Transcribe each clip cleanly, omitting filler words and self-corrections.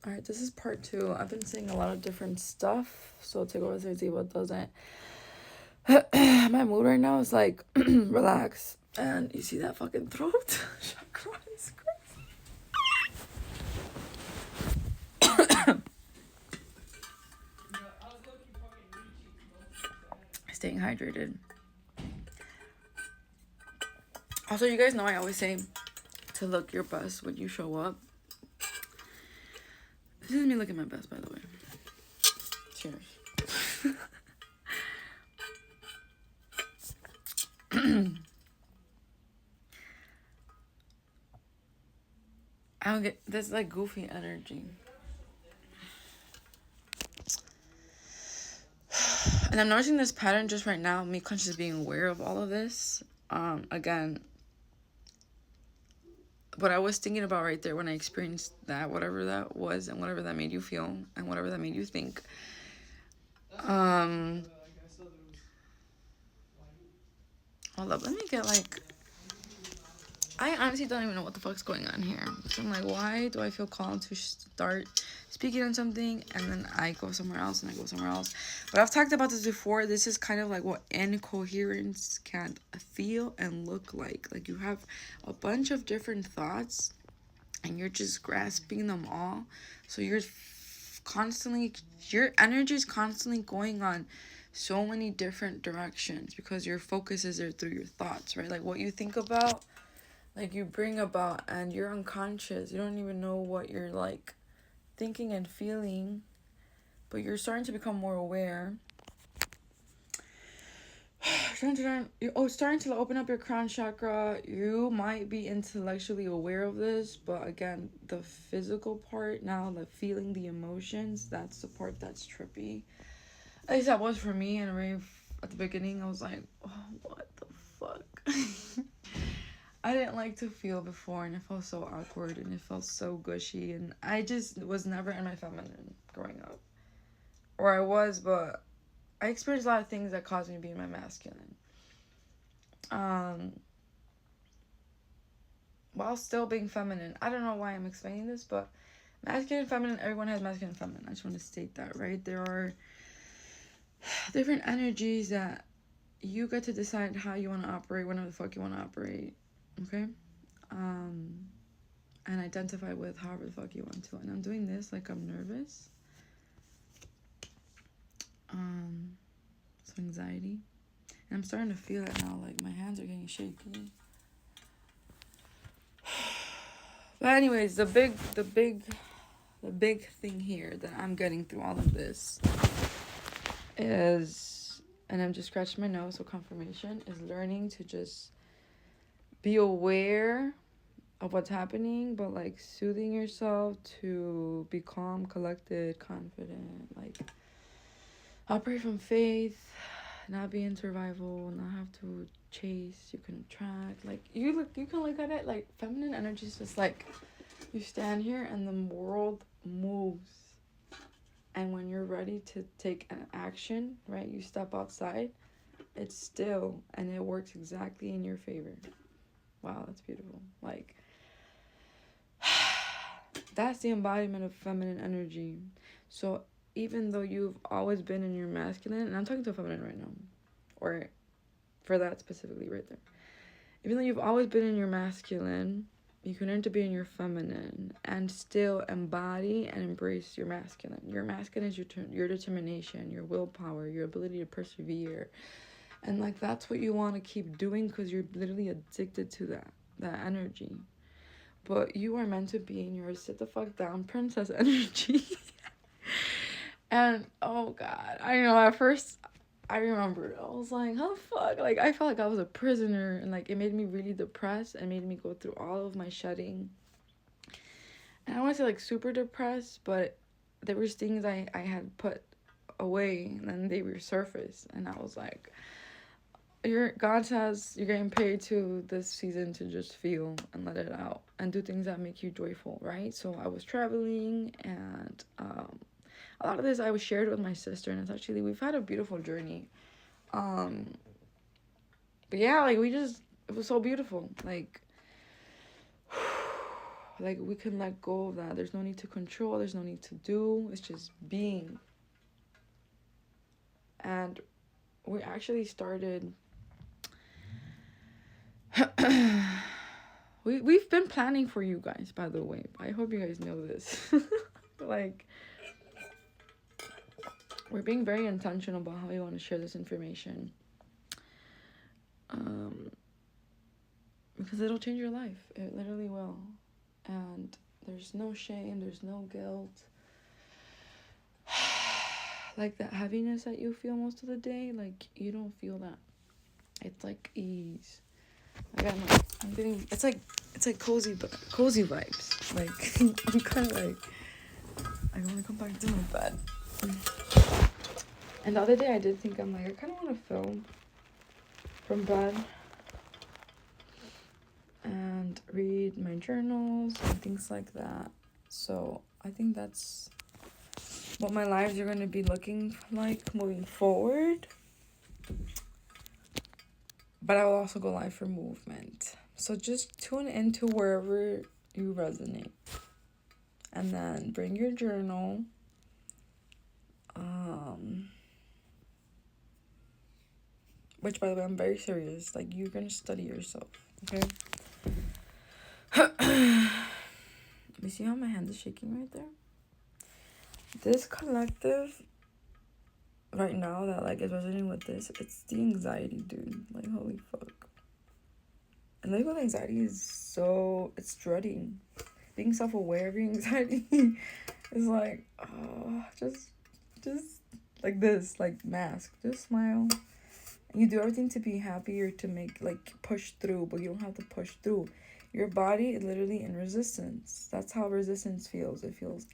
Alright, this is part 2. I've been saying a lot of different stuff, so take over to see what doesn't. My mood right now is like relax, and you see that fucking throat chakra is crazy. Staying hydrated. Also, you guys know I always say to look your best when you show up. This is me looking my best, by the way. Cheers. I don't get this like goofy energy. And I'm noticing this pattern just right now, me consciously being aware of all of this. Again, what I was thinking about right there when I experienced that, whatever that was, and whatever that made you feel, and whatever that made you think. Hold up, let me get like, I honestly don't even know what the fuck's going on here. So I'm like, why do I feel called to start speaking on something and then I go somewhere else and I go somewhere else? But I've talked about this before. This is kind of like what incoherence can feel and look like. Like you have a bunch of different thoughts and you're just grasping them all. So you're constantly, your energy is constantly going on so many different directions because your focuses are through your thoughts, right? Like what you think about, like you bring about, and you're unconscious. You don't even know what you're like thinking and feeling, but you're starting to become more aware. You're starting to open up your crown chakra. You might be intellectually aware of this, but again, the physical part now, the feeling, the emotions, that's the part that's trippy. At least that was for me. And right at the beginning, I was like, oh, what the fuck? I didn't like to feel before, and it felt so awkward, and it felt so gushy, and I just was never in my feminine growing up. Or I was, but I experienced a lot of things that caused me to be in my masculine. While still being feminine. I don't know why I'm explaining this, but masculine, feminine, everyone has masculine and feminine. I just want to state that, right? There are different energies that you get to decide how you want to operate, whenever the fuck you want to operate. Okay? And identify with however the fuck you want to. And I'm doing this like I'm nervous. So anxiety. And I'm starting to feel it now, like my hands are getting shaky. But anyways, the big thing here that I'm getting through all of this is, and I'm just scratching my nose, so confirmation, is learning to just be aware of what's happening, but like soothing yourself to be calm, collected, confident, like operate from faith, not be in survival, not have to chase, you can attract. Like you can look at it like feminine energy is just like you stand here and the world moves, and when you're ready to take an action, right, you step outside, it's still, and it works exactly in your favor. Wow, that's beautiful. Like that's the embodiment of feminine energy. So even though you've always been in your masculine, and I'm talking to a feminine right now, or for that specifically right there, even though you've always been in your masculine, you can learn to be in your feminine and still embody and embrace your masculine. Your masculine is your determination, your willpower, your ability to persevere. And like that's what you want to keep doing because you're literally addicted to that energy. But you are meant to be in your sit the fuck down princess energy. And oh god, I know at first I remember I was like, how the fuck? Like I felt like I was a prisoner, and like it made me really depressed and made me go through all of my shedding. And I don't want to say like super depressed, but there was things I had put away and then they resurfaced, and I was like, God says you're getting paid to this season to just feel and let it out and do things that make you joyful, right? So I was traveling, and a lot of this I was shared with my sister, and it's actually, we've had a beautiful journey. But yeah, like it was so beautiful. Like like, we can let go of that. There's no need to control. There's no need to do. It's just being. And we actually started... We've been planning for you guys, by the way. I hope you guys know this. Like, we're being very intentional about how we want to share this information. Because it'll change your life. It literally will. And there's no shame. There's no guilt. Like, that heaviness that you feel most of the day, like, you don't feel that. It's like ease. Like, I'm getting... It's like cozy vibes. Like, I'm kind of like... I want to come back to my bed. And the other day I did think, I'm like, I kind of want to film from bed and read my journals and things like that. So I think that's what my lives are going to be looking like moving forward. But I will also go live for movement. So just tune into wherever you resonate. And then bring your journal. Which, by the way, I'm very serious. Like, you're going to study yourself. Okay? You see how my hand is shaking right there? This collective right now that, like, is resonating with this, it's the anxiety, dude. Like, holy fuck. And like, with anxiety is so... It's dreading. Being self-aware of your anxiety is like, oh, just like this, like, mask. Just smile. And you do everything to be happy or to make, like, push through, but you don't have to push through. Your body is literally in resistance. That's how resistance feels. It feels,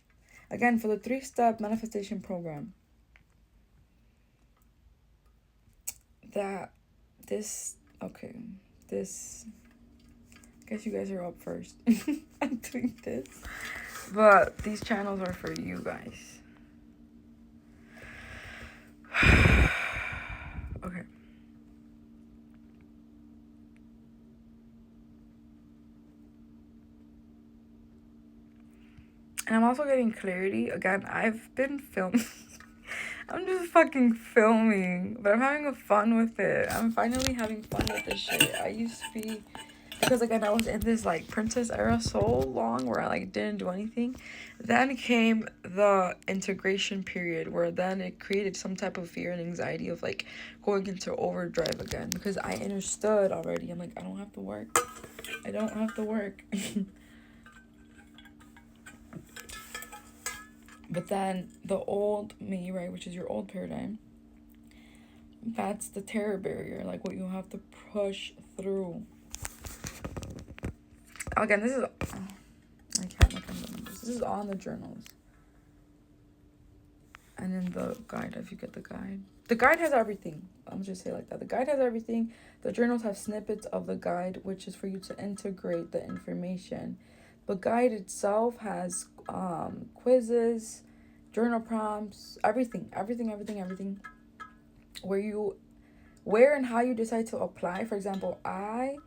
again, for the 3-step manifestation program, that this, okay, this, I guess you guys are up first. I'm doing this. But these channels are for you guys. Okay. And I'm also getting clarity. Again, I've been filming. I'm just fucking filming. But I'm having fun with it. I'm finally having fun with this shit. I used to be... Because, again, I was in this, like, princess era so long where I, like, didn't do anything. Then came the integration period where then it created some type of fear and anxiety of, like, going into overdrive again. Because I understood already. I'm like, I don't have to work. I don't have to work. But then the old me, right, which is your old paradigm, that's the terror barrier, like what you have to push through. Again, this is, I can't look at the numbers. This is on the journals. And then the guide, if you get the guide. The guide has everything. I'm just saying like that. The guide has everything. The journals have snippets of the guide, which is for you to integrate the information. The guide itself has quizzes, journal prompts, everything. Where and how you decide to apply. For example, I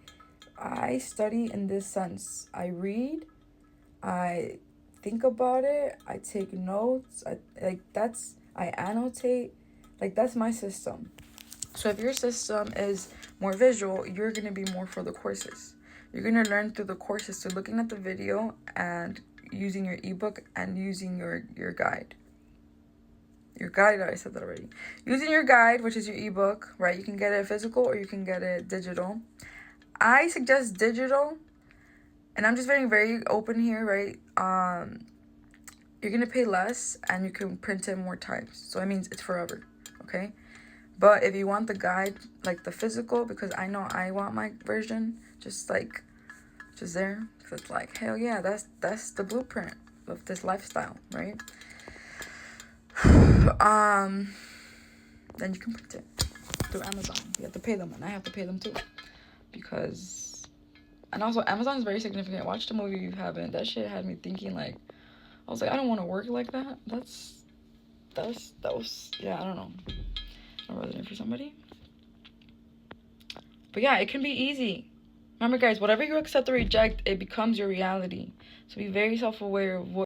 study in this sense. I read, I think about it, I take notes, I annotate. Like, that's my system. So if your system is more visual, you're going to be more for the courses. You're going to learn through the courses, so looking at the video and using your ebook and using your guide. Your guide, I said that already. Using your guide, which is your ebook, right? You can get it physical or you can get it digital. I suggest digital, and I'm just being very open here, right? You're going to pay less and you can print it more times. So that means it's forever, okay? But if you want the guide, like the physical, because I know I want my version, just there. Because it's like, hell yeah, that's the blueprint of this lifestyle, right? Then you can print it through Amazon. You have to pay them, and I have to pay them too. Because, and also Amazon is very significant. Watch the movie if you haven't. That shit had me thinking, like, I was like, I don't want to work like that. That was, yeah, I don't know. I'm resident for somebody. But yeah, it can be easy. Remember, guys, whatever you accept or reject, it becomes your reality. So be very self-aware of what